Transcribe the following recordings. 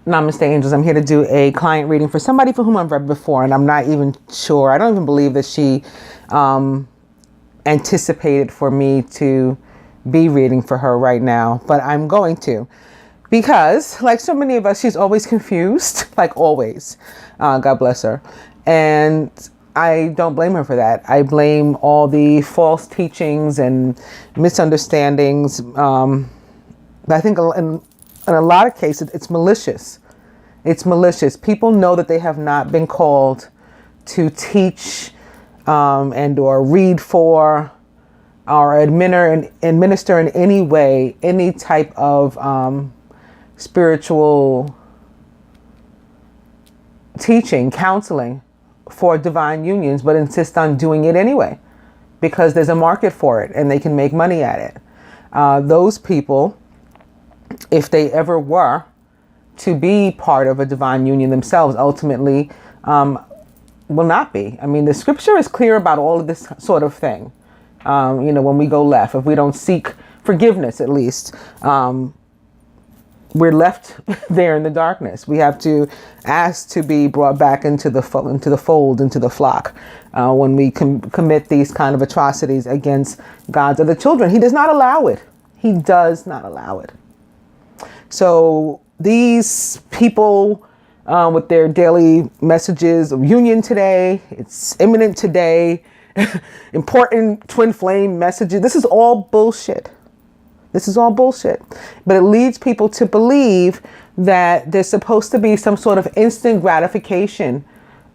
Namaste, angels. I'm here to do a client reading for somebody for whom I've read before, and I'm not even sure. I don't even believe that she anticipated for me to be reading for her right now, but I'm going to. Because, like so many of us, she's always confused, like always. God bless her. And I don't blame her for that. I blame all the false teachings and misunderstandings. I think in a lot of cases, it's malicious. It's malicious. People know that they have not been called to teach and or read for or administer in any way, any type of spiritual teaching, counseling for divine unions, but insist on doing it anyway because there's a market for it and they can make money at it. Those people, if they ever were to be part of a divine union themselves, ultimately will not be. I mean, the scripture is clear about all of this sort of thing. When we go left, if we don't seek forgiveness, at least, we're left there in the darkness. We have to ask to be brought back into the fold, into the flock, when we commit these kind of atrocities against God's other children. He does not allow it. He does not allow it. So these people with their daily messages of union today, it's imminent today, important twin flame messages. This is all bullshit. This is all bullshit. But it leads people to believe that there's supposed to be some sort of instant gratification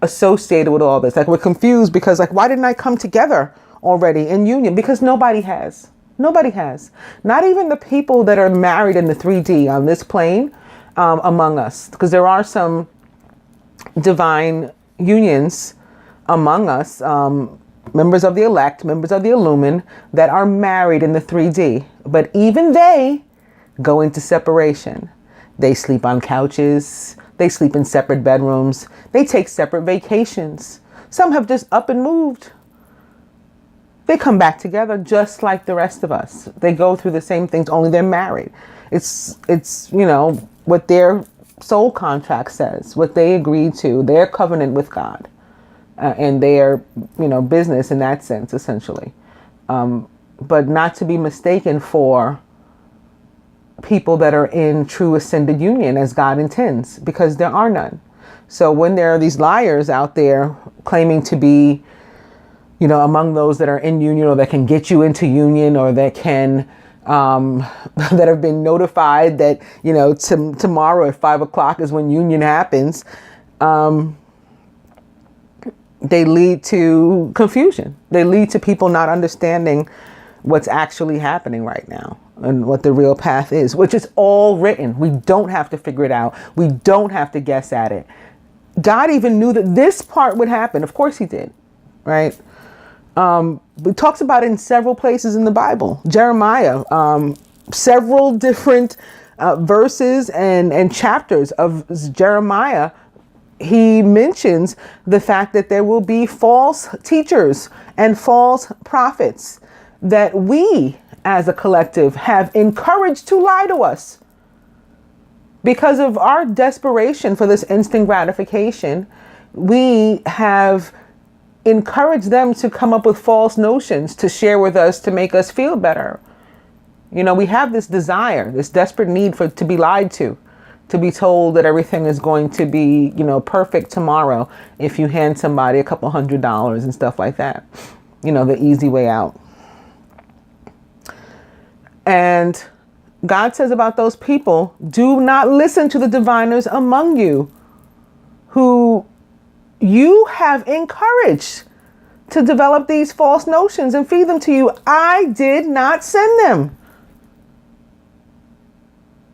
associated with all this. Like, we're confused because, like, why didn't I come together already in union? Because nobody has. Nobody has. Not even the people that are married in the 3D on this plane among us. Because there are some divine unions among us, members of the elect, members of the illumined, that are married in the 3D. But even they go into separation. They sleep on couches. They sleep in separate bedrooms. They take separate vacations. Some have just up and moved. They come back together just like the rest of us. They go through the same things, only they're married. It's what their soul contract says, what they agreed to, their covenant with God. And their, business in that sense, essentially. But not to be mistaken for people that are in true ascended union as God intends, because there are none. So when there are these liars out there claiming to be, among those that are in union or that can get you into union or that can, that have been notified that, tomorrow at 5:00 is when union happens, they lead to confusion. They lead to people not understanding what's actually happening right now and what the real path is, which is all written. We don't have to figure it out. We don't have to guess at it. God even knew that this part would happen. Of course he did, right? It talks about it in several places in the Bible. Jeremiah, several different verses and chapters of Jeremiah, he mentions the fact that there will be false teachers and false prophets that we as a collective have encouraged to lie to us. Because of our desperation for this instant gratification, we have encouraged them to come up with false notions to share with us to make us feel better. We have this desire, this desperate need to be lied to be told that everything is going to be, perfect tomorrow if you hand somebody a couple $100s and stuff like that. The easy way out. And God says about those people, do not listen to the diviners among you who you have encouraged to develop these false notions and feed them to you. I did not send them.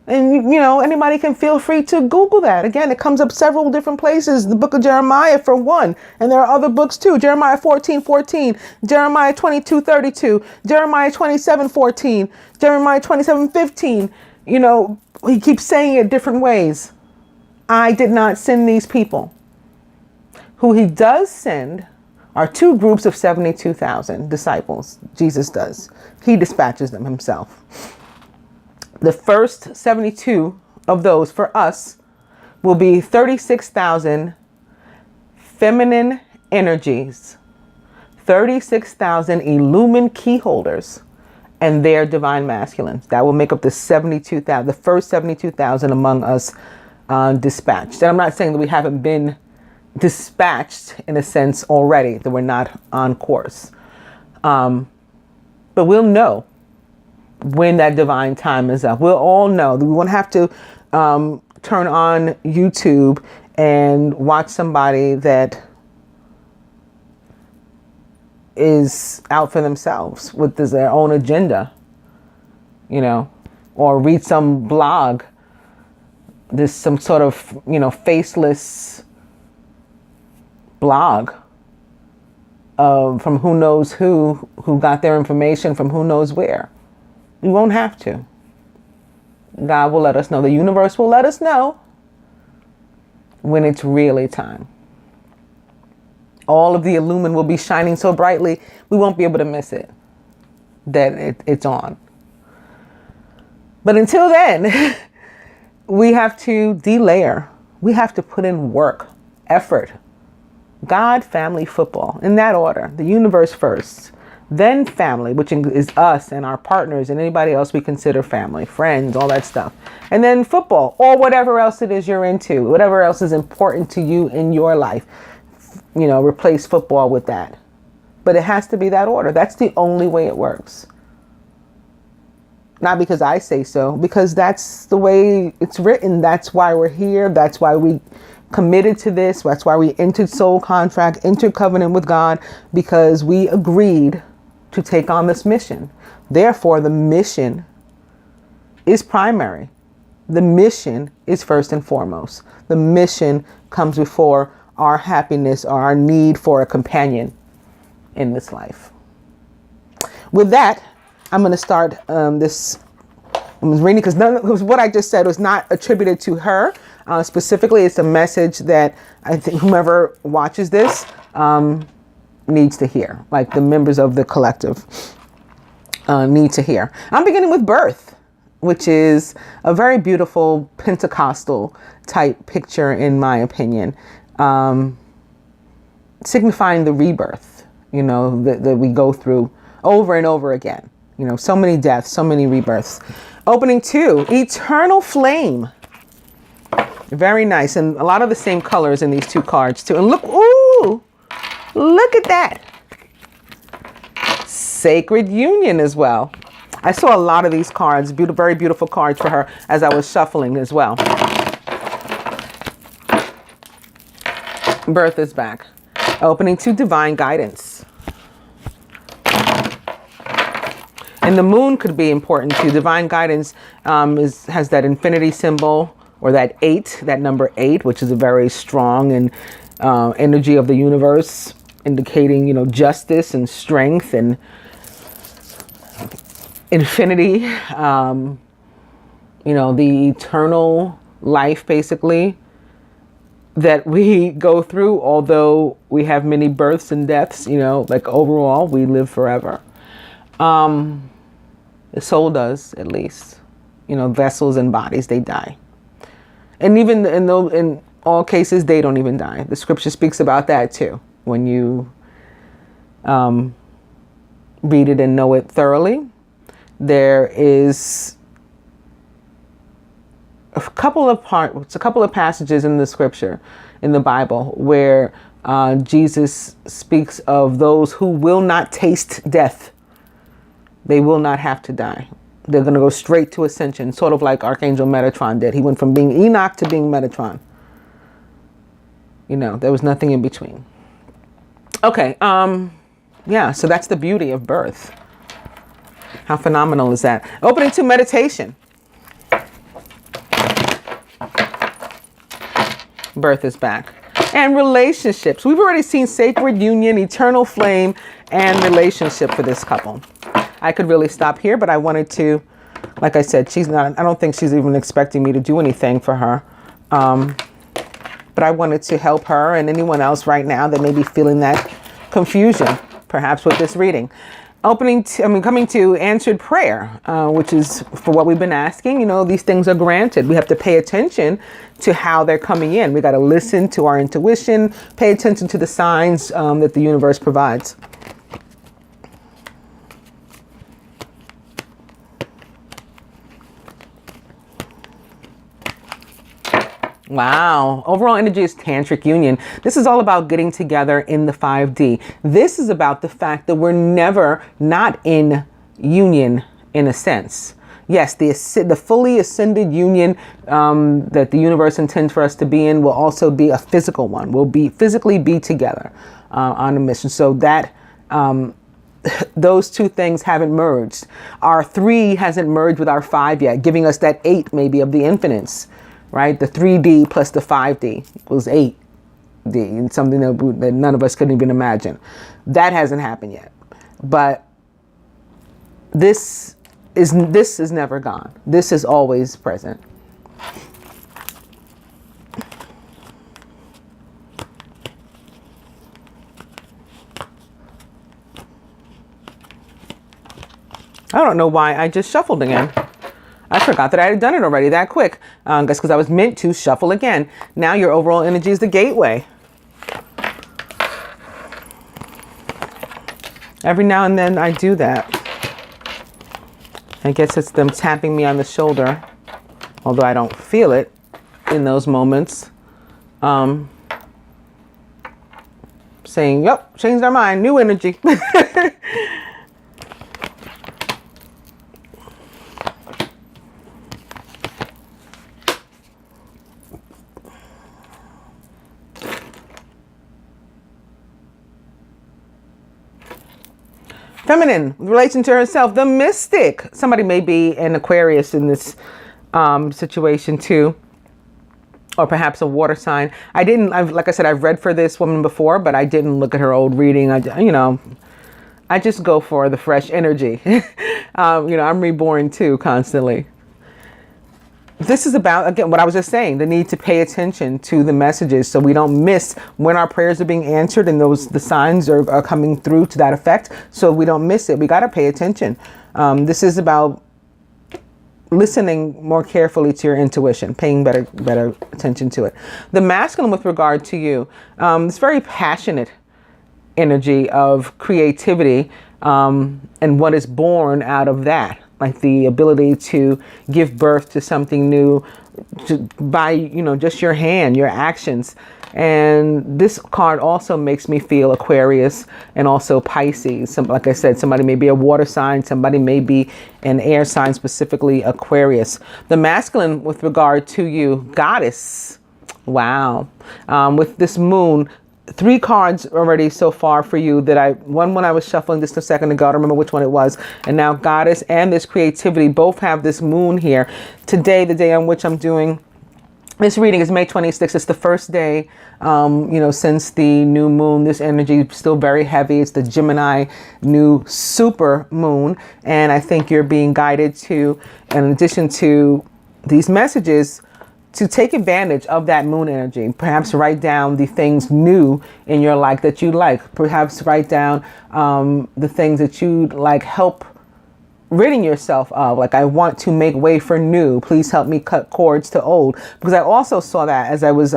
And, anybody can feel free to Google that. Again, it comes up several different places. The book of Jeremiah, for one. And there are other books, too. Jeremiah 14:14, Jeremiah 22:32, Jeremiah 27:14, Jeremiah 27:15. He keeps saying it different ways. I did not send these people. Who he does send are two groups of 72,000 disciples. Jesus does. He dispatches them himself. The first 72 of those for us will be 36,000 feminine energies, 36,000 illumined key holders, and their divine masculines. That will make up the 72,000, the first 72,000 among us dispatched. And I'm not saying that we haven't been dispatched in a sense already, that we're not on course. But we'll know when that divine time is up. We'll all know. We won't have to turn on YouTube and watch somebody that is out for themselves with their own agenda, or read some blog, some sort of, faceless blog from who knows who got their information from who knows where. We won't have to. God will let us know. The universe will let us know when it's really time. All of the illumined will be shining so brightly, we won't be able to miss it, that it's on. But until then, we have to delayer. We have to put in work, effort. God, family, football, in that order. The universe first, then family, which is us and our partners and anybody else we consider family, friends, all that stuff. And then football, or whatever else it is you're into, whatever else is important to you in your life. Replace football with that. But it has to be that order. That's the only way it works. Not because I say so, because that's the way it's written. That's why we're here. That's why we committed to this. That's why we entered soul contract, entered covenant with God, because we agreed to take on this mission. Therefore, the mission is primary. The mission is first and foremost. The mission comes before our happiness or our need for a companion in this life. With that, I'm going to start this. I was reading because what I just said was not attributed to her. Specifically, it's a message that I think whomever watches this needs to hear. Like the members of the collective need to hear. I'm beginning with birth, which is a very beautiful Pentecostal type picture, in my opinion. Signifying the rebirth, that we go through over and over again. So many deaths, so many rebirths. Opening 2, eternal flame. Very nice. And a lot of the same colors in these two cards too. And look at that. Sacred union as well. I saw a lot of these cards, very beautiful cards for her as I was shuffling as well. Birth is back. Opening 2, divine guidance. And the moon could be important too. Divine guidance has that infinity symbol, or that 8, that number 8, which is a very strong and energy of the universe, indicating, justice and strength and infinity. The eternal life, basically, that we go through, although we have many births and deaths, like overall we live forever. The soul does, at least. Vessels and bodies, they die. And even in all cases, they don't even die. The scripture speaks about that too. When you read it and know it thoroughly, there is a couple of passages in the scripture, in the Bible, where Jesus speaks of those who will not taste death. They will not have to die. They're going to go straight to ascension, sort of like Archangel Metatron did. He went from being Enoch to being Metatron. There was nothing in between. Okay, yeah, so that's the beauty of birth. How phenomenal is that? Opening to meditation. Birth is back. And relationships. We've already seen sacred union, eternal flame, and relationship for this couple. I could really stop here, but I wanted to, like I said, I don't think she's even expecting me to do anything for her. But I wanted to help her and anyone else right now that may be feeling that confusion, perhaps with this reading. coming to answered prayer, which is for what we've been asking. You know, these things are granted. We have to pay attention to how they're coming in. We got to listen to our intuition, pay attention to the signs that the universe provides. Wow. Overall energy is tantric union. This is all about getting together in the 5D. This is about the fact that we're never not in union in a sense. Yes, the fully ascended union that the universe intends for us to be in will also be a physical one. We'll physically be together on a mission. So that those two things haven't merged. Our 3 hasn't merged with our 5 yet, giving us that 8 maybe of the infinites. Right? The 3D plus the 5D equals 8D, and something that none of us could even imagine. That hasn't happened yet. But this is never gone. This is always present. I don't know why I just shuffled again. I forgot that I had done it already that quick. That's because I was meant to shuffle again. Now your overall energy is the gateway. Every now and then I do that. I guess it's them tapping me on the shoulder, although I don't feel it in those moments. Saying, yep, changed our mind, new energy. Feminine, relation to herself, the mystic. Somebody may be an Aquarius in this situation too, or perhaps a water sign. Like I said, I've read for this woman before, but I didn't look at her old reading. I just go for the fresh energy. I'm reborn too constantly. This is about, again, what I was just saying, the need to pay attention to the messages so we don't miss when our prayers are being answered and the signs are coming through to that effect. So we don't miss it. We got to pay attention. This is about listening more carefully to your intuition, paying better attention to it. The masculine with regard to you, it's very passionate energy of creativity and what is born out of that. Like the ability to give birth to something new by, just your hand, your actions. And this card also makes me feel Aquarius and also Pisces. Like I said, somebody may be a water sign, somebody may be an air sign, specifically Aquarius. The masculine with regard to you, goddess. Wow. With this moon, 3 cards already so far for you that one when I was shuffling just a second ago, I don't remember which one it was. And now goddess and this creativity both have this moon here. Today, the day on which I'm doing this reading is May 26th. It's the first day, since the new moon. This energy is still very heavy. It's the Gemini new super moon. And I think you're being guided to, in addition to these messages, to take advantage of that moon energy. Perhaps write down the things new in your life that you like. Perhaps write down the things that you'd like help ridding yourself of. Like, I want to make way for new. Please help me cut cords to old. Because I also saw that as I was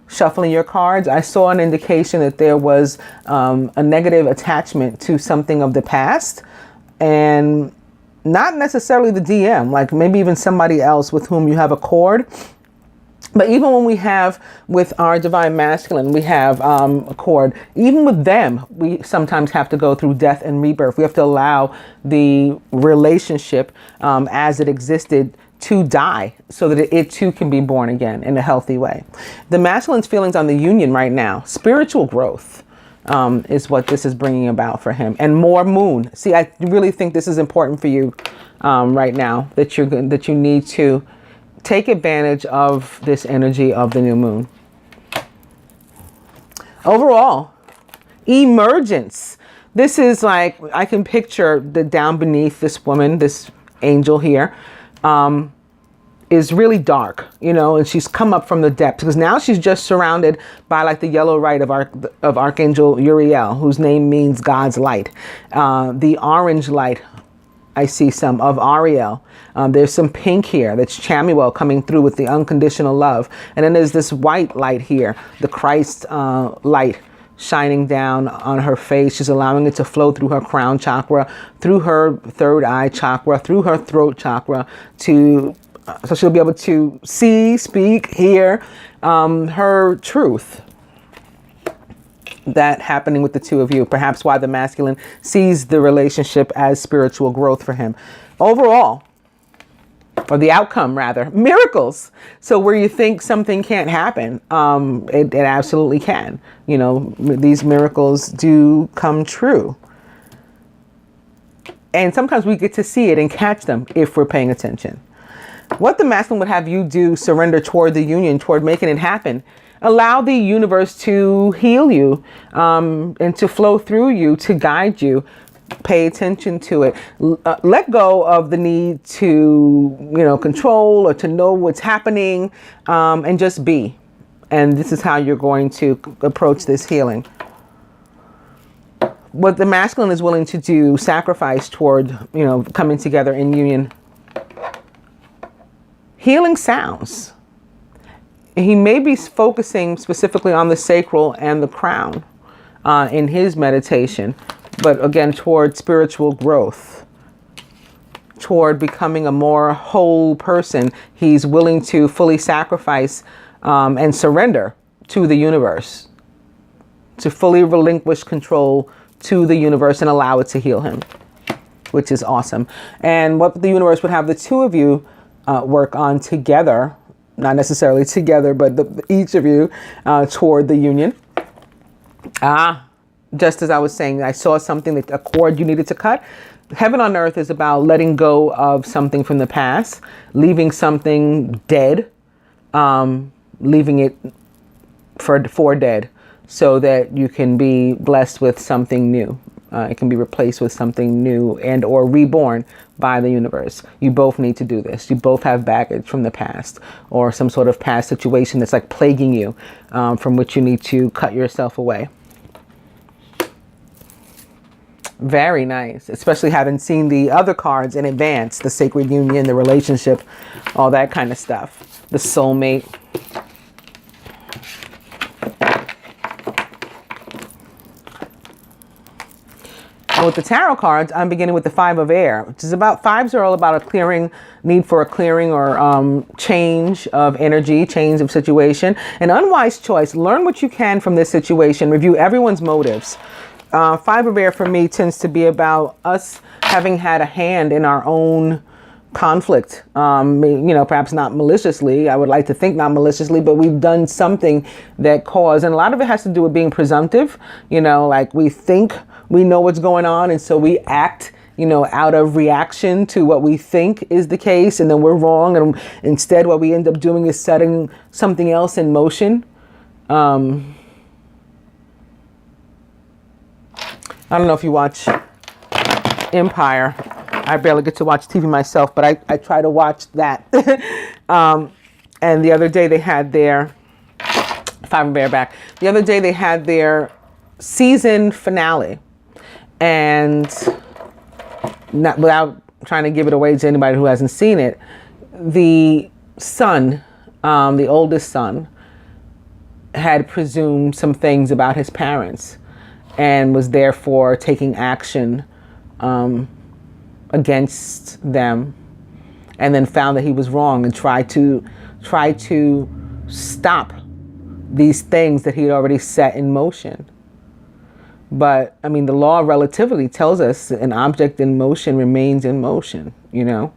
shuffling your cards. I saw an indication that there was a negative attachment to something of the past. And not necessarily the DM, like maybe even somebody else with whom you have a cord. But even when we have with our divine masculine, we have a cord. Even with them, we sometimes have to go through death and rebirth. We have to allow the relationship as it existed to die so that it too can be born again in a healthy way. The masculine's feelings on the union right now, spiritual growth. Is what this is bringing about for him, and more moon. See, I really think this is important for you right now, that you need to take advantage of this energy of the new moon. Overall, emergence. This is like, I can picture the down beneath this woman, this angel here, is really dark, you know, and she's come up from the depths, because now she's just surrounded by like the yellow light of Archangel Uriel, whose name means God's light. The orange light, I see some of Ariel. There's some pink here. That's Chamuel coming through with the unconditional love. And then there's this white light here, the Christ light shining down on her face. She's allowing it to flow through her crown chakra, through her third eye chakra, through her throat chakra, so she'll be able to see, speak, hear her truth. That happening with the two of you, perhaps why the masculine sees the relationship as spiritual growth for him. Overall, or the outcome rather, miracles. So where you think something can't happen, it absolutely can. You know, these miracles do come true. And sometimes we get to see it and catch them if we're paying attention. What the masculine would have you do, surrender toward the union, toward making it happen. Allow the universe to heal you and to flow through you, to guide you. Pay attention to it. Let go of the need to, you know, control or to know what's happening, and just be. And this is how you're going to approach this healing. What the masculine is willing to do, sacrifice toward, you know, coming together in union. Healing sounds. He may be focusing specifically on the sacral and the crown in his meditation, but again, toward spiritual growth, toward becoming a more whole person. He's willing to fully sacrifice and surrender to the universe, to fully relinquish control to the universe and allow it to heal him, which is awesome. And what the universe would have the two of you work on together, not necessarily together, but each of you toward the union. Just as I was saying, I saw something, that a cord you needed to cut. Heaven on earth is about letting go of something from the past, leaving something dead, leaving it for dead, so that you can be blessed with something new. It can be replaced with something new and or reborn by the universe. You both need to do this. You both have baggage from the past or some sort of past situation that's like plaguing you, from which you need to cut yourself away. Very nice, especially having seen the other cards in advance, the sacred union, the relationship, all that kind of stuff, the soulmate. With the tarot cards, I'm beginning with the Five of Air, which is about, fives are all about a clearing, need for a clearing or change of energy, change of situation. An unwise choice. Learn what you can from this situation. Review everyone's motives. Five of Air for me tends to be about us having had a hand in our own conflict. You know, perhaps not maliciously. I would like to think not maliciously, but we've done something that caused, and a lot of it has to do with being presumptive. You know, like we think we know what's going on, and so we act, you know, out of reaction to what we think is the case, and then we're wrong. And instead, what we end up doing is setting something else in motion. I don't know if you watch Empire. I barely get to watch TV myself, but I try to watch that. And the other day they had their Five of Air back. The other day they had their season finale, and not without trying to give it away to anybody who hasn't seen it, the son, the oldest son, had presumed some things about his parents and was therefore taking action against them, and then found that he was wrong and tried to stop these things that he had already set in motion. But I mean, the law of relativity tells us an object in motion remains in motion, you know,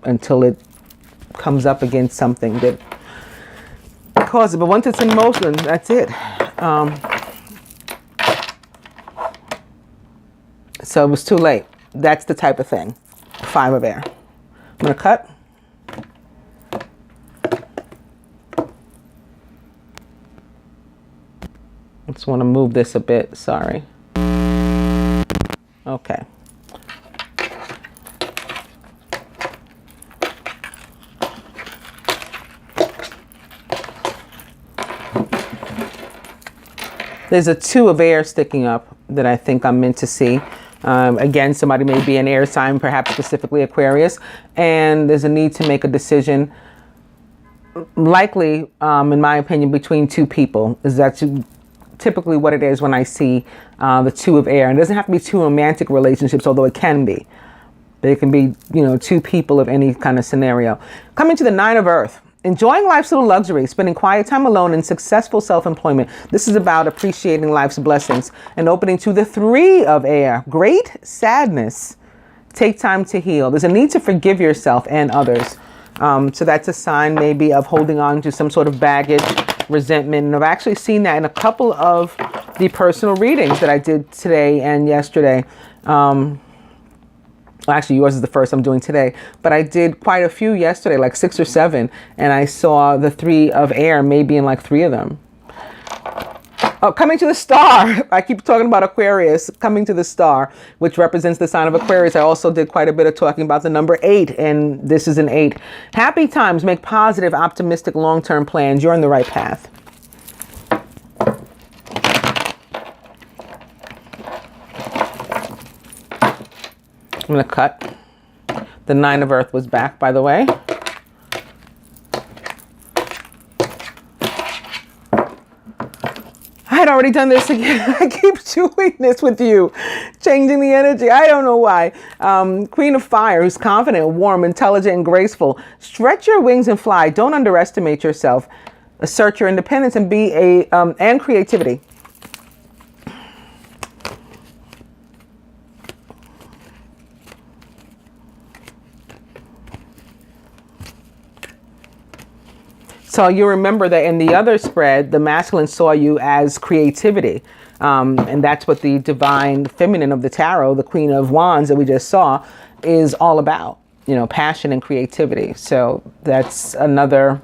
until it comes up against something that causes it. But once it's in motion, that's it. So it was too late. That's the type of thing. Five of Air. I'm going to cut. Just want to move this a bit. Sorry. Okay. There's a 2 of air sticking up that I think I'm meant to see. Again, somebody may be an air sign, perhaps specifically Aquarius, and there's a need to make a decision, likely, in my opinion, between 2 people. Is that typically what it is when I see the 2 of air? And it doesn't have to be 2 romantic relationships, although it can be. But it can be, 2 people of any kind of scenario. Coming to the 9 of earth. Enjoying life's little luxuries, spending quiet time alone, and successful self-employment. This is about appreciating life's blessings. And opening to the 3 of air. Great sadness. Take time to heal. There's a need to forgive yourself and others. So that's a sign maybe of holding on to some sort of baggage, resentment. And I've actually seen that in a couple of the personal readings that I did today and yesterday. Actually, yours is the first I'm doing today, but I did quite a few yesterday, like 6 or 7, and I saw the 3 of air maybe in like 3 of them. Oh, coming to the star. I keep talking about Aquarius. Coming to the star, which represents the sign of Aquarius. I also did quite a bit of talking about the number 8, and this is an 8. Happy times. Make positive, optimistic, long-term plans. You're on the right path. I'm going to cut. The 9 of earth was back, by the way. I had already done this again. I keep doing this with you, changing the energy. I don't know why. Queen of fire, who's confident, warm, intelligent, and graceful. Stretch your wings and fly. Don't underestimate yourself. Assert your independence and and creativity. So you remember that in the other spread, the masculine saw you as creativity. And that's what the divine feminine of the tarot, the Queen of Wands that we just saw, is all about, passion and creativity. So that's another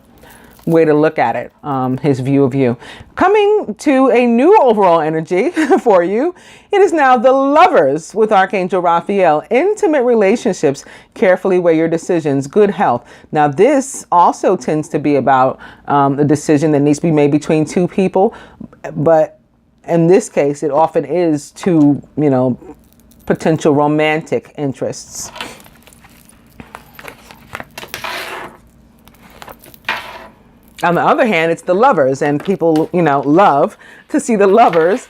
way to look at it, his view of you. Coming to a new overall energy for you, it is now the lovers with Archangel Raphael. Intimate relationships, carefully weigh your decisions, good health. Now this also tends to be about a decision that needs to be made between 2 people, but in this case, it often is 2, potential romantic interests. On the other hand, it's the lovers, and people, love to see the lovers,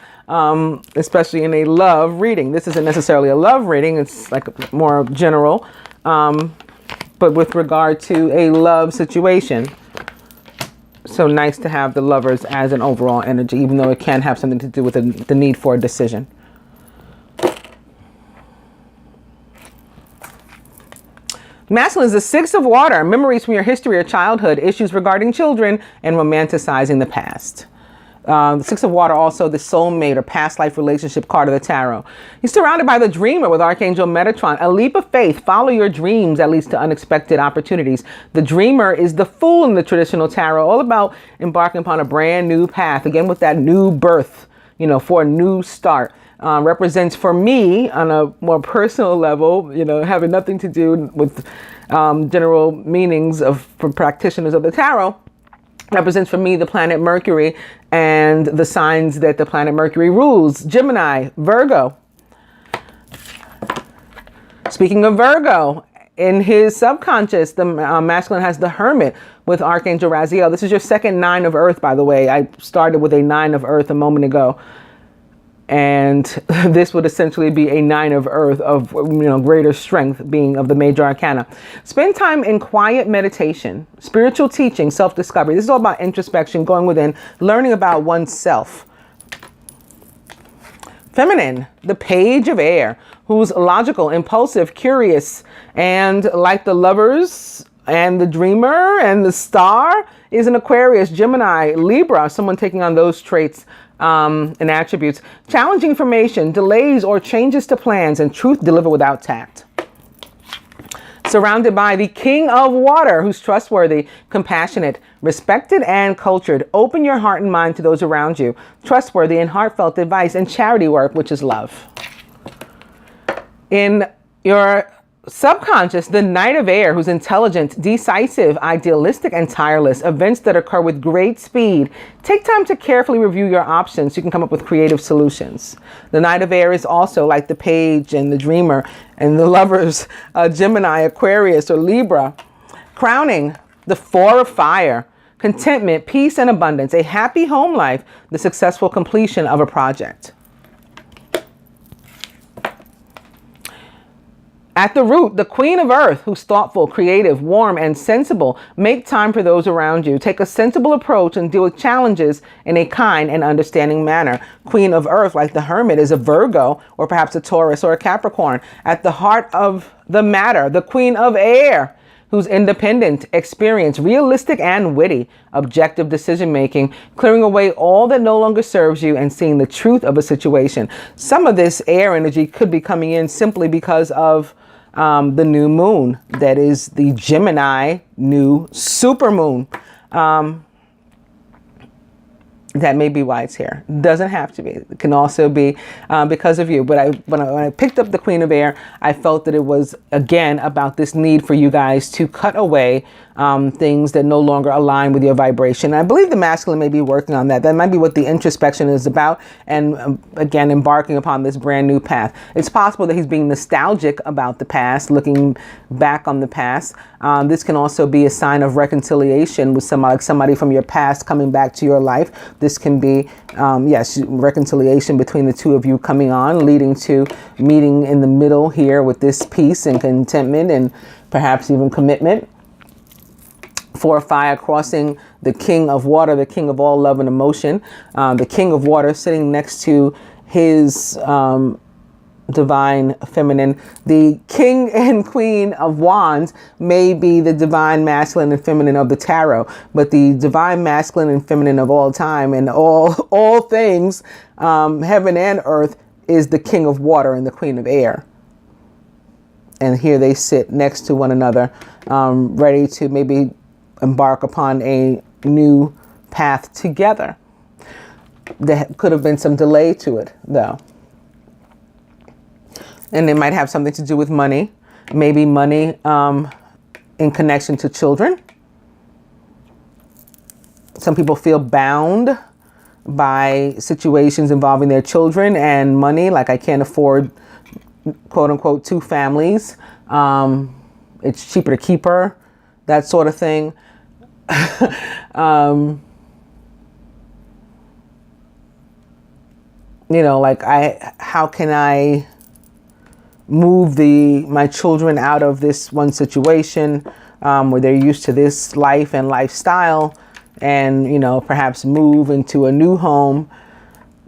especially in a love reading. This isn't necessarily a love reading. It's like more general, but with regard to a love situation. So nice to have the lovers as an overall energy, even though it can have something to do with the need for a decision. Masculine is the 6 of water, memories from your history or childhood, issues regarding children, and romanticizing the past. The 6 of water, also the soulmate or past life relationship card of the tarot. You're surrounded by the dreamer with Archangel Metatron. A leap of faith. Follow your dreams that leads to unexpected opportunities. The dreamer is the fool in the traditional tarot, all about embarking upon a brand new path. Again, with that new birth, for a new start. Represents for me on a more personal level, having nothing to do with general meanings for practitioners of the tarot. Represents for me the planet Mercury and the signs that the planet Mercury rules. Gemini, Virgo. Speaking of Virgo, in his subconscious, the masculine has the Hermit with Archangel Raziel. This is your second 9 of earth, by the way. I started with a 9 of earth a moment ago. And this would essentially be a 9 of earth of, greater strength, being of the major arcana. Spend time in quiet meditation, spiritual teaching, self-discovery. This is all about introspection, going within, learning about oneself. Feminine, the Page of Air, who's logical, impulsive, curious, and like the lovers and the dreamer and the star, is an Aquarius, Gemini, Libra, someone taking on those traits and attributes. Challenging information, delays or changes to plans, and truth delivered without tact. Surrounded by the King of Water, who's trustworthy, compassionate, respected, and cultured. Open your heart and mind to those around you. Trustworthy and heartfelt advice and charity work, which is love. In your Subconscious, the Knight of Air, who's intelligent, decisive, idealistic, and tireless. Events that occur with great speed. Take time to carefully review your options so you can come up with creative solutions. The Knight of Air is also like the Page and the Dreamer and the Lovers, Gemini, Aquarius, or Libra. Crowning, the Four of Fire. Contentment, peace, and abundance. A happy home life. The successful completion of a project. At the root, the Queen of Earth, who's thoughtful, creative, warm, and sensible. Make time for those around you. Take a sensible approach and deal with challenges in a kind and understanding manner. Queen of Earth, like the Hermit, is a Virgo or perhaps a Taurus or a Capricorn. At the heart of the matter, the Queen of Air, who's independent, experienced, realistic, and witty. Objective decision-making, clearing away all that no longer serves you and seeing the truth of a situation. Some of this air energy could be coming in simply because of the new moon. That is the Gemini new supermoon. That may be why it's here. Doesn't have to be. It can also be because of you. But when I picked up the Queen of Air, I felt that it was, again, about this need for you guys to cut away things that no longer align with your vibration. And I believe the masculine may be working on that. That might be what the introspection is about. And again, embarking upon this brand new path. It's possible that he's being nostalgic about the past, looking back on the past. This can also be a sign of reconciliation with somebody, like somebody from your past coming back to your life. This can be, yes, reconciliation between the two of you coming on, leading to meeting in the middle here with this peace and contentment and perhaps even commitment. Four of Fire, crossing the King of Water, the King of all love and emotion. The King of Water sitting next to his divine feminine. The King and Queen of Wands may be the divine masculine and feminine of the tarot, but the divine masculine and feminine of all time and all things, heaven and earth, is the King of Water and the Queen of Air. And here they sit next to one another, ready to maybe embark upon a new path together. There could have been some delay to it, though. And it might have something to do with money. Maybe money in connection to children. Some people feel bound by situations involving their children and money. Like, I can't afford, quote unquote, 2 families. It's cheaper to keep her. That sort of thing. You know, like, how can I move my children out of this one situation where they're used to this life and lifestyle, and, you know, perhaps move into a new home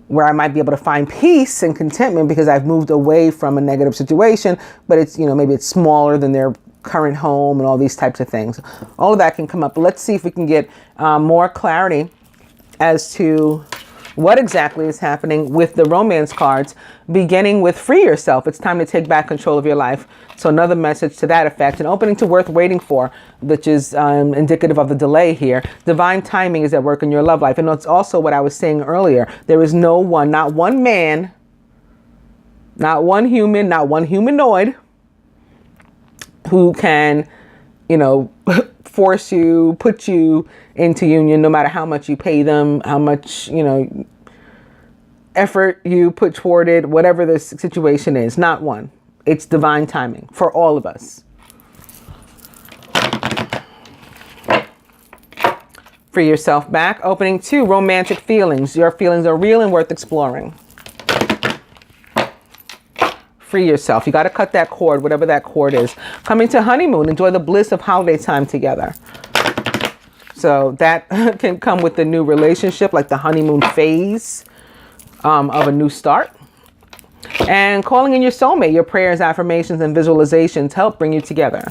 where I might be able to find peace and contentment because I've moved away from a negative situation, but it's, you know, maybe it's smaller than their current home and all these types of things. All of that can come up. But let's see if we can get more clarity as to what exactly is happening with the romance cards, beginning with free yourself. It's time to take back control of your life. So another message to that effect. An opening to worth waiting for, which is indicative of the delay here. Divine timing is at work in your love life. And it's also what I was saying earlier. There is no one, not one man, not one human, not one humanoid who can, you know, force you, put you into union, no matter how much you pay them, how much, you know, effort you put toward it, whatever the situation is. Not one. It's divine timing for all of us. Free yourself back. Opening 2, romantic feelings. Your feelings are real and worth exploring. Free yourself. You got to cut that cord, whatever that cord is. Coming to honeymoon. Enjoy the bliss of holiday time together. So that can come with the new relationship, like the honeymoon phase of a new start. And calling in your soulmate. Your prayers, affirmations, and visualizations help bring you together.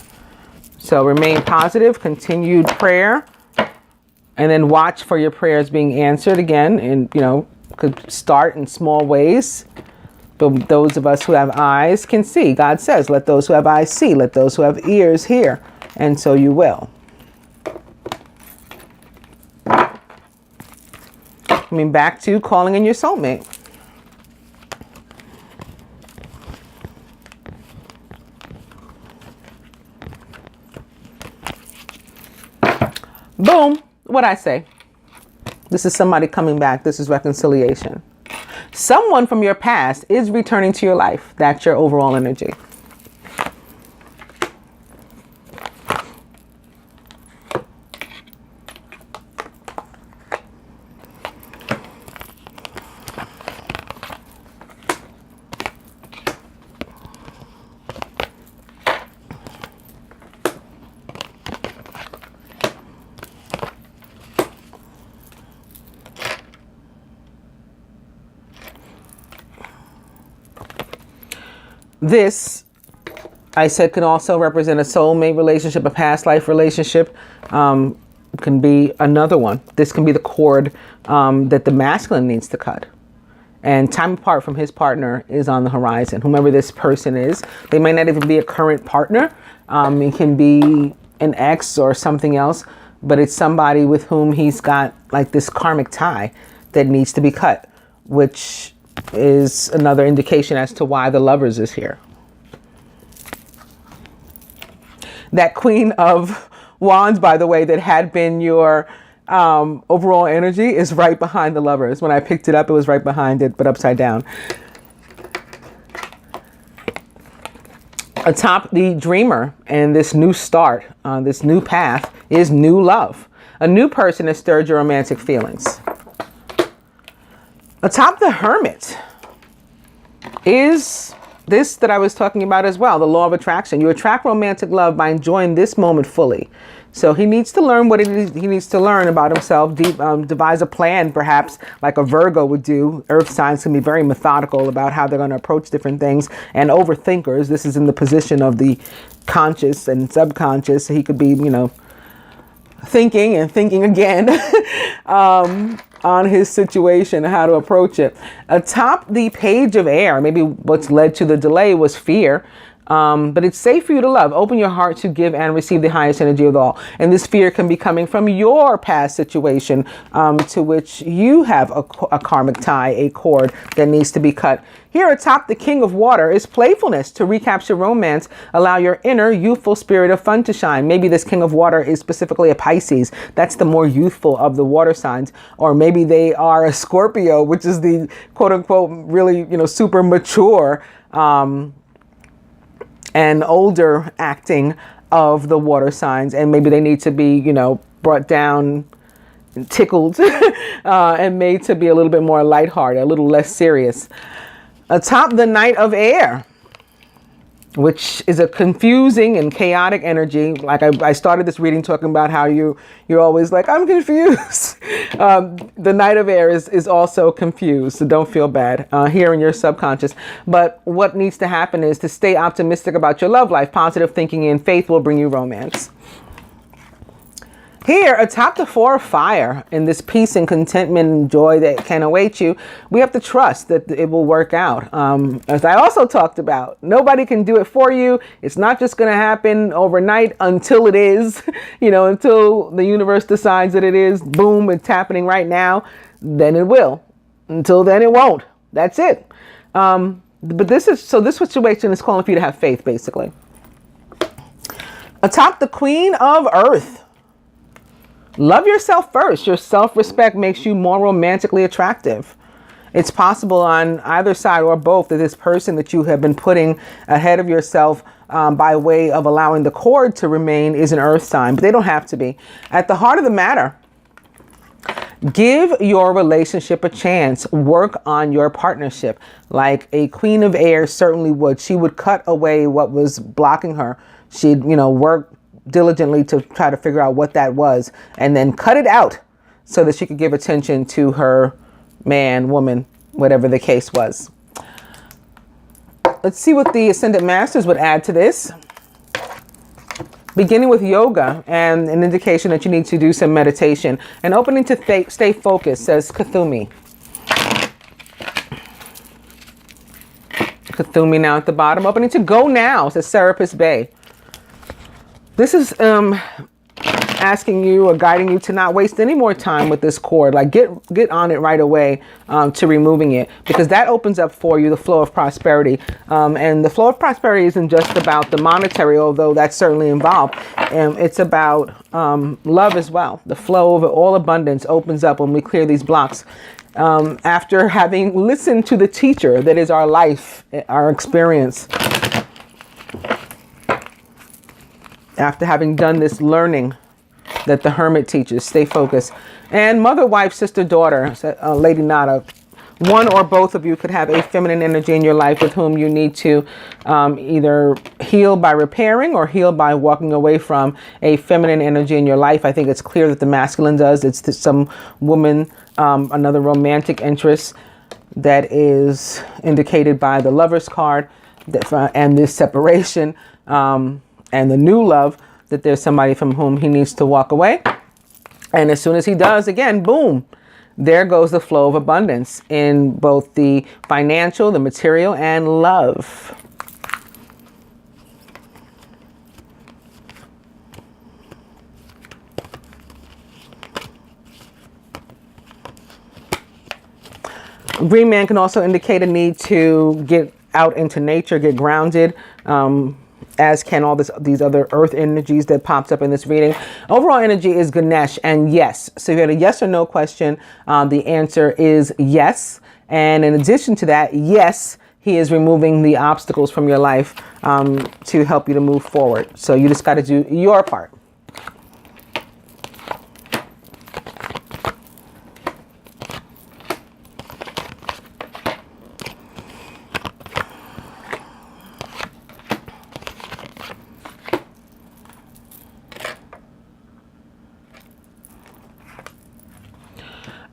So remain positive, continued prayer, and then watch for your prayers being answered again. And, you know, could start in small ways. But those of us who have eyes can see. God says, let those who have eyes see. Let those who have ears hear. And so you will. Coming back to calling in your soulmate. Boom. What I say? This is somebody coming back. This is reconciliation. Someone from your past is returning to your life. That's your overall energy. This, I said, can also represent a soulmate relationship, a past life relationship. Can be another one. This can be the cord that the masculine needs to cut. And time apart from his partner is on the horizon. Whomever this person is, they may not even be a current partner. It can be an ex or something else, but it's somebody with whom he's got like this karmic tie that needs to be cut, which is another indication as to why the Lovers is here. That Queen of Wands, by the way, that had been your overall energy is right behind the Lovers. When I picked it up, it was right behind it, but upside down. Atop the Dreamer and this new start, this new path is new love. A new person has stirred your romantic feelings. Atop the Hermit is this that I was talking about as well, the law of attraction. You attract romantic love by enjoying this moment fully. So he needs to learn what it is he needs to learn about himself, devise a plan, perhaps like a Virgo would do. Earth signs can be very methodical about how they're going to approach different things. And overthinkers, this is in the position of the conscious and subconscious. He could be, you know, thinking and thinking again on his situation, how to approach it. Atop the Page of Air, maybe what's led to the delay was fear. But it's safe for you to love. Open your heart to give and receive the highest energy of all. And this fear can be coming from your past situation to which you have a karmic tie, a cord that needs to be cut. Here atop the King of Water is playfulness to recapture romance. Allow your inner youthful spirit of fun to shine. Maybe this King of Water is specifically a Pisces. That's the more youthful of the water signs. Or maybe they are a Scorpio, which is the quote unquote really, you know, super mature and older acting of the water signs, and maybe they need to be, you know, brought down, tickled, and made to be a little bit more lighthearted, a little less serious. Atop the Knight of Air, which is a confusing and chaotic energy. Like I started this reading talking about how you're always like, I'm confused. The Knight of Air is also confused, so don't feel bad here in your subconscious. But what needs to happen is to stay optimistic about your love life. Positive thinking and faith will bring you romance. Here, atop the Four of Fire, in this peace and contentment and joy that can await you, we have to trust that it will work out. As I also talked about, nobody can do it for you. It's not just going to happen overnight until it is, you know, until the universe decides that it is. Boom, it's happening right now. Then it will. Until then, it won't. That's it. But this situation is calling for you to have faith, basically. Atop the Queen of Earth. Love yourself first. Your self-respect makes you more romantically attractive. It's possible on either side or both that this person that you have been putting ahead of yourself by way of allowing the cord to remain is an earth sign, but they don't have to be. At the heart of the matter, give your relationship a chance. Work on your partnership like a Queen of Air certainly would. She would cut away what was blocking her. She'd, you know, work diligently to try to figure out what that was and then cut it out so that she could give attention to her man, woman, whatever the case was. Let's see what the Ascended Masters would add to this. Beginning with yoga and an indication that you need to do some meditation and opening to stay focused, says Kuthumi. Kuthumi now at the bottom. Opening to go now, says Serapis Bay. This is asking you or guiding you to not waste any more time with this cord. Like get on it right away to removing it, because that opens up for you the flow of prosperity. And the flow of prosperity isn't just about the monetary, although that's certainly involved. And it's about love as well. The flow of all abundance opens up when we clear these blocks. After having listened to the teacher that is our life, our experience, after having done this learning that the hermit teaches, stay focused. And mother, wife, sister, daughter, Lady Nada, one or both of you could have a feminine energy in your life with whom you need to either heal by repairing or heal by walking away from a feminine energy in your life. I think it's clear that the masculine does. It's some woman, another romantic interest that is indicated by the Lover's card and this separation. And the new love, that there's somebody from whom he needs to walk away. And as soon as he does, again, boom, there goes the flow of abundance in both the financial, the material, and love. Green man can also indicate a need to get out into nature, get grounded, as can all these other earth energies that pops up in this reading. Overall energy is Ganesh and yes. So if you had a yes or no question, the answer is yes. And in addition to that, yes, he is removing the obstacles from your life to help you to move forward. So you just got to do your part.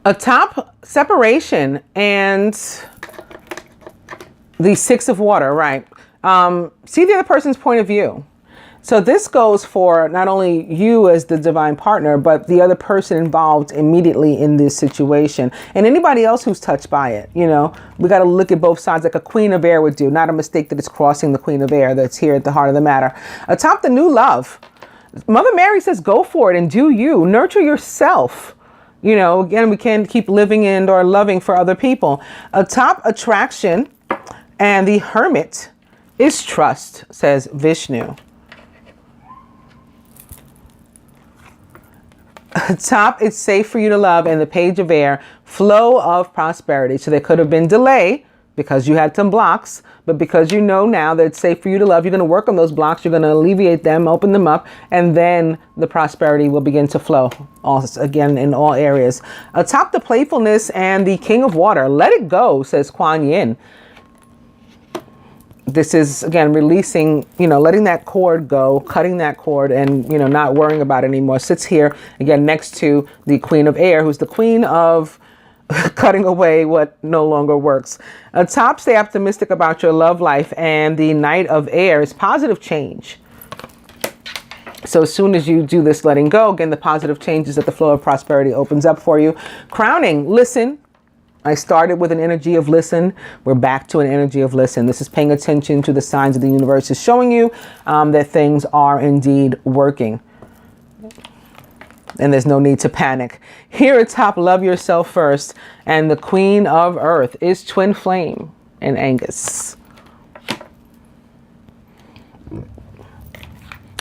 Atop separation and the Six of Water, right? See the other person's point of view. So this goes for not only you as the divine partner, but the other person involved immediately in this situation and anybody else who's touched by it. You know, we got to look at both sides like a Queen of Air would do. Not a mistake that it's crossing the Queen of Air that's here at the heart of the matter. Atop the new love, Mother Mary says, go for it and do you. Nurture yourself. You know, again, we can't keep living in or loving for other people. Atop attraction and the hermit is trust, says Vishnu. Atop, it's safe for you to love, and the Page of Air, flow of prosperity. So there could have been delay because you had some blocks, but because you know now that it's safe for you to love, you're going to work on those blocks, you're going to alleviate them, open them up, and then the prosperity will begin to flow, again, in all areas. Atop the playfulness and the King of Water, let it go, says Kuan Yin. This is, again, releasing, you know, letting that cord go, cutting that cord and, you know, not worrying about it anymore. Sits here, again, next to the Queen of Air, who's the queen of cutting away what no longer works. Atop, stay optimistic about your love life, and the Knight of Air is positive change. So as soon as you do this letting go, again, the positive changes that the flow of prosperity opens up for you. Crowning, listen. I started with an energy of listen. We're back to an energy of listen. This is paying attention to the signs of the universe. Is showing you that things are indeed working. And there's no need to panic. Here atop, love yourself first. And the Queen of Earth is Twin Flame and Angus.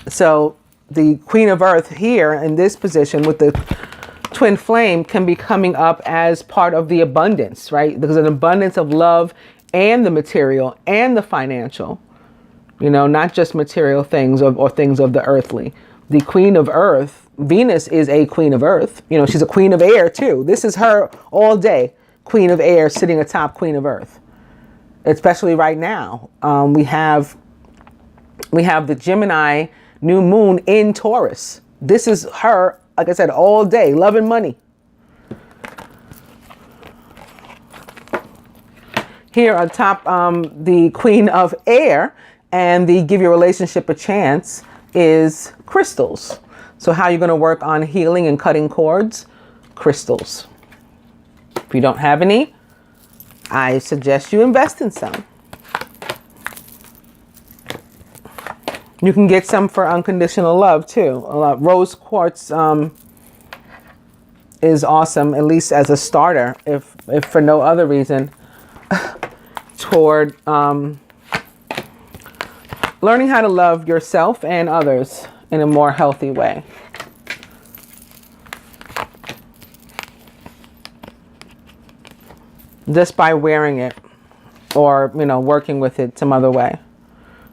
So the Queen of Earth here in this position with the Twin Flame can be coming up as part of the abundance, right? There's an abundance of love and the material and the financial, you know, not just material things or things of the earthly. The Queen of Earth, Venus, is a Queen of Earth. You know, she's a Queen of Air too. This is her all day. Queen of Air sitting atop Queen of Earth. Especially right now. We have the Gemini new moon in Taurus. This is her, like I said, all day. Love and money. Here on top, the Queen of Air and the Give Your Relationship a Chance is crystals. So how you're going to work on healing and cutting cords? Crystals. If you don't have any, I suggest you invest in some. You can get some for unconditional love too. Rose quartz is awesome, at least as a starter, if for no other reason, toward learning how to love yourself and others in a more healthy way. Just by wearing it, or, you know, working with it some other way.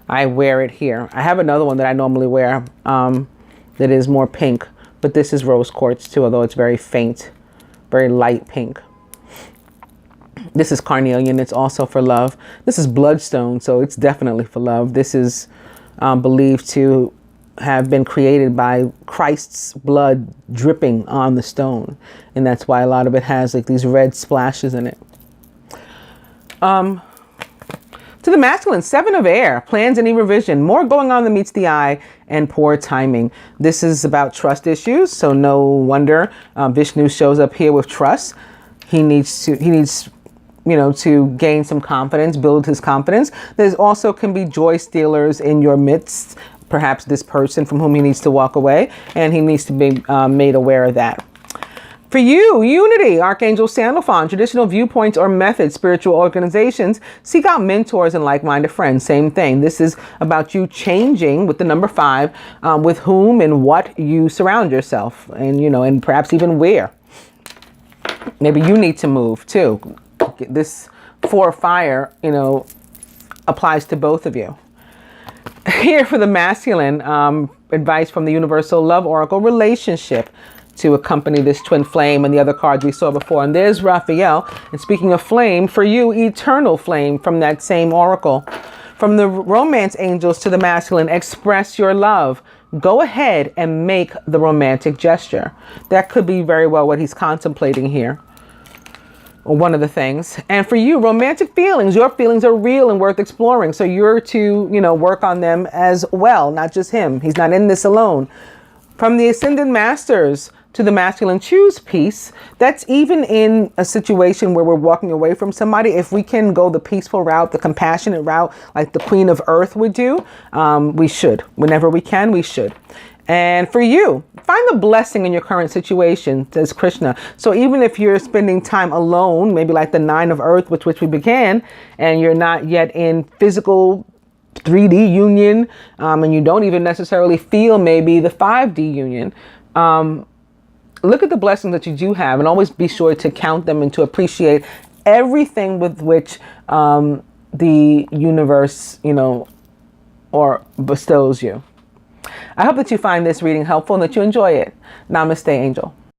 I wear it here. I have another one that I normally wear that is more pink, but this is rose quartz too, although it's very faint, very light pink. This is carnelian. It's also for love. This is bloodstone, so it's definitely for love. This is believed to have been created by Christ's blood dripping on the stone, and that's why a lot of it has like these red splashes in it. To the masculine, 7 of air, plans any revision, more going on than meets the eye, and poor timing. This is about trust issues, so no wonder Vishnu shows up here with trust. He needs, you know, to gain some confidence, build his confidence. There's also can be joy stealers in your midst, perhaps this person from whom he needs to walk away, and he needs to be made aware of that. For you, unity, Archangel Sandalphon, traditional viewpoints or methods, spiritual organizations, seek out mentors and like-minded friends. Same thing. This is about you changing with the number 5, with whom and what you surround yourself, and, you know, and perhaps even where. Maybe you need to move too. This 4 fire, you know, applies to both of you. Here for the masculine, advice from the Universal Love Oracle, relationship, to accompany this twin flame and the other cards we saw before. And there's Raphael. And speaking of flame, for you, eternal flame from that same oracle. From the romance angels to the masculine, express your love. Go ahead and make the romantic gesture. That could be very well what he's contemplating here. One of the things. And for you, romantic feelings. Your feelings are real and worth exploring. So you're to, you know, work on them as well, not just him. He's not in this alone. From the ascended masters to the masculine, choose peace. That's even in a situation where we're walking away from somebody. If we can go the peaceful route, the compassionate route, like the Queen of Earth would do, we should. Whenever we can, we should. And for you, find the blessing in your current situation, says Krishna. So even if you're spending time alone, maybe like the 9 of Earth, with which we began, and you're not yet in physical 3D union, and you don't even necessarily feel maybe the 5D union, look at the blessings that you do have, and always be sure to count them and to appreciate everything with which the universe, you know, or bestows you. I hope that you find this reading helpful and that you enjoy it. Namaste, Angel.